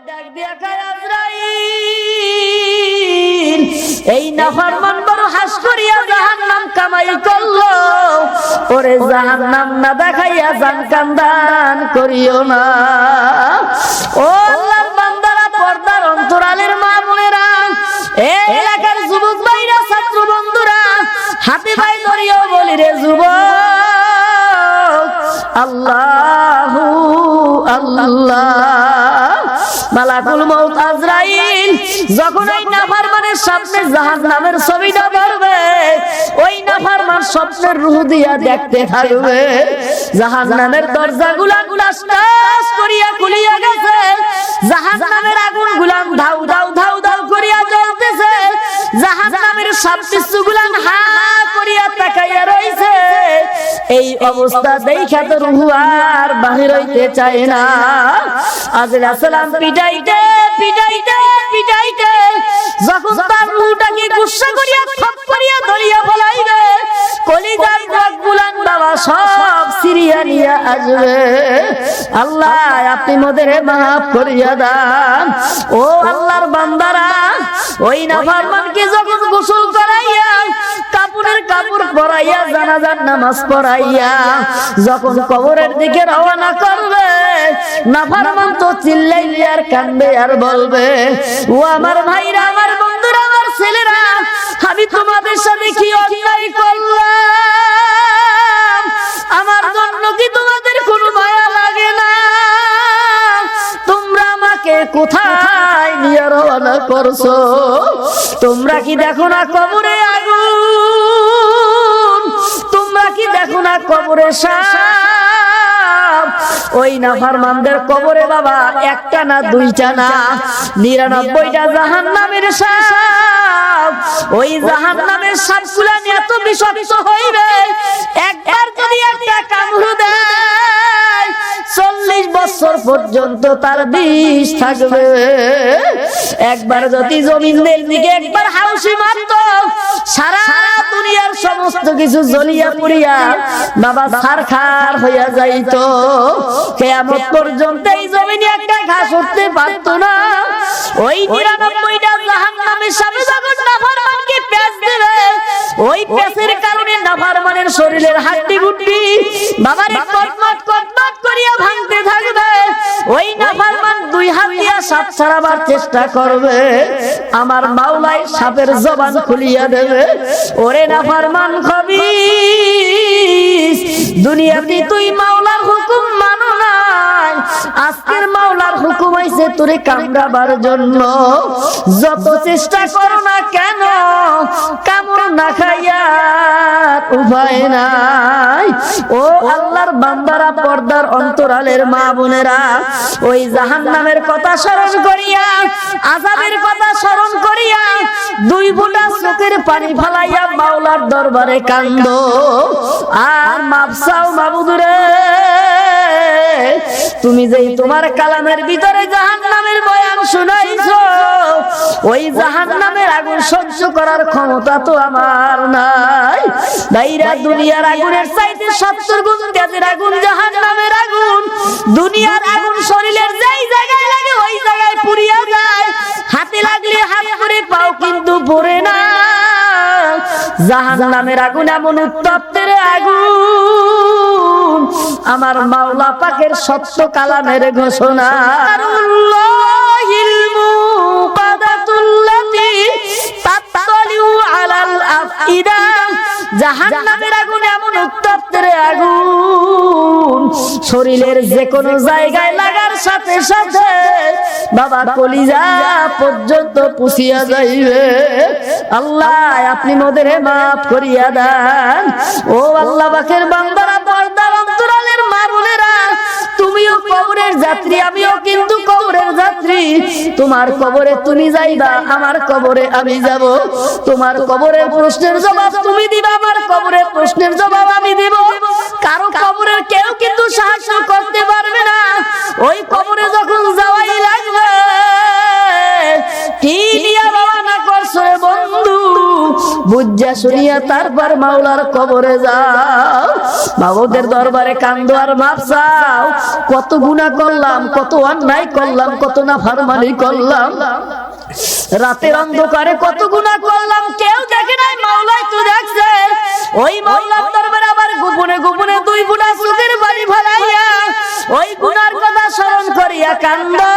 ডাক দিয়া কয় আজরাইল এই নাফরমান বড় হাস করিয়া জাহান্নাম কামাই করলো ওরে জাহান্নাম না দেখাইয়া জান কান্দান করিও না। ও আল্লাহর বান্দারা পর্দার অন্তরালের মা বোনেরা এই এলাকার যুবক ভাইরা ছাত্র বন্ধুরা হাতে ভাই ধরিও বলি রে যুবক আল্লাহু আল্লাহ মালাকুল মউত আজরাইল যখন ওই নাফরমানের সামনে জাহান্নামের ছবিটা ধরবে ওই নাফরমান স্বপ্নের রূহ দিয়া দেখতে থাকবে জাহান্নামের দরজাগুলা টাস টাস করিয়া খুলিয়া গেছে জাহান্নামের আগুনগুলা ধাউ ধাউ ধাউ ধাউ করিয়া জ্বলতেছে জাহান্নামের সব কিছুগুলা হা করিয়া তাকাইয়া রইছে। এই অবস্থা দেখা তো রূহ আর বাহির হইতে চায় না। আজরাইল সালাম পিটাইতে পিটাইতে পিটাইতে যখন তার রূহটাকে গুচ্ছা করিয়া খপ করিয়া ধরিয়া ফলাইবে কলিজার রগগুলান বাবা সব সিরিয়া নিয়া আসবে। আল্লাহ আপনি মোদেরে মাফ করিয়া দান। ও আল্লাহর বান্দারা ওই নাফরমানকে যখন গোসল করাইয়া কাপড়ের কাপড় পরাইয়া জানাজার নামাজ পড়াইয়া যখন কবরের দিকে রওনা করবে নাফরমান তো চিল্লাইবে আর কাঁদবে আর বলবে ও আমার ভাইরা আমার বন্ধুরা আমার ছেলেরা আমি তোমাদের সাথে কি অন্যায় করলাম আমার জন্য কি তোমাদের কোনো মায়া লাগে না তোমরা আমাকে কোথায় নিয়ে রওনা করছো তোমরা কি দেখো না কবরে আগুন তোমরা কি দেখো না কবরে সাপ ওই নাফরমানদের কবরে বাবা একটা না দুইটা না 99টা জাহান্নামের সাপ ওই জাহান্নামের সাপগুলা এত বিষাক্ত হইবে একবার যদি একটা কামড় দেয় 40 বছর পর্যন্ত তার বিষ থাকবে। একবার যদি জমিনের দিকে একবার হাউসি মারতো সারা দুনিয়ার সমস্ত কিছু জ্বলিয়া পুড়িয়া বাবা ছারখার হইয়া যাইতো কিয়ামত পর্যন্ত এই জমিনে একটা ঘাস উঠতে পারতো না। ওই 99টা জাহান্নামের সামনে যখন নাফরমানকে পেঁচ দেবে ওই পেঁচের কারণে নাফরমানের শরীরের হাড্ডি গুড্ডি বাবারে কটমট কটমট করিয়া ভাঙতে থাকবে। ওই নাফরমান দুই হাত দিয়া সাপ ছাড়াবার চেষ্টা করবে আমার মাওলাই সাপের জবান খুলিয়া দেবে ওরে নাফরমান খবিস দুনিয়াতে তুই মাওলার হুকুম মানো নাই আজকের মাওলার হুকুম হইছে তোরে কামড়াবার জন্য যত চেষ্টা করো না কেন কামড় না খাইয়া উপায় নাই। ও আল্লাহর বান্দারা পর্দার অন্তরালের মা বোনেরা ওই জাহান্নামের কথা স্মরণ করিয়া আযাবের কথা স্মরণ করিয়া দুই ফোঁটা চোখের পানি ফলাইয়া মাওলার দরবারে কান্দো আর মাফ চাও মাবুদ রে তুমি যেই তোমার কালামের ভিতরে জাহান্নামের বয়ান শুনাইছো ওই জাহান্নামের আগুন সহ্য করার ক্ষমতা তো আমার নাই। দাইরা দুনিয়ার আগুনের চাইতে 70 গুণ তেজের আগুন জাহান্নামের আগুন দুনিয়ার আগুন শরীরের যেই জায়গায় লাগে ওই জায়গায় পুড়িয়া যায় হাতে লাগলে হাত পুড়ে পাও কিন্তু পুড়ে না। জাহান্নামের আগুন এমন উত্তপ্তের আগুন আমার মাওলা পাকের সত্য কালামের ঘোষণা আল্লাহিল মুকাদাতুল্লাতি তাতালিউ আলাল আফইদা জাহান্নামের আগুন এমন উত্তপ্তের আগুন শরীরের যে কোনো জায়গায় লাগার সাথে সাথে বাবা কলিজা পর্যন্ত পুষিয়া যাইবে। আল্লাহ আপনি মোদেরে মাফ করিয়া দেন। ও আল্লাহ পাকের বান্দারা পর্দার অন্তরালের মা বোনেরা তুমিও কবরের যাত্রী আমিও কিন্তু কবরের যাত্রী তোমার কবরে তুমি যাইবা আমার কবরে আমি যাব তোমার কবরের প্রশ্নের জবাব তুমি দিবা আমার কবরের প্রশ্নের জবাব আমি দিব কারো কবরের কেউ কিন্তু সাহায্য করতে পারবে না। ওই কবরে যখন যাওয়াই লাগবে কি নিয়া রওনা করছো বন্ধু বুঝা শুনিয়া তারপর মাওলার কবরে যাও। মাবুদের দরবারে কান্দো আর মাপ চাও। কত গুনাহ করলাম, কত অন্যায় করলাম, কত নাফরমানি করলাম, রাতের অন্ধকারে কত গুনাহ করলাম, কেউ দেখে নাই, মাওলাই তো দেখছে। ওই মাওলার দরবারে আবার গোপনে গোপনে দুই বুড়া চোখের বাড়ি ফেলাইয়া ওই গুনার কথা স্মরণ করিয়া কান্দো।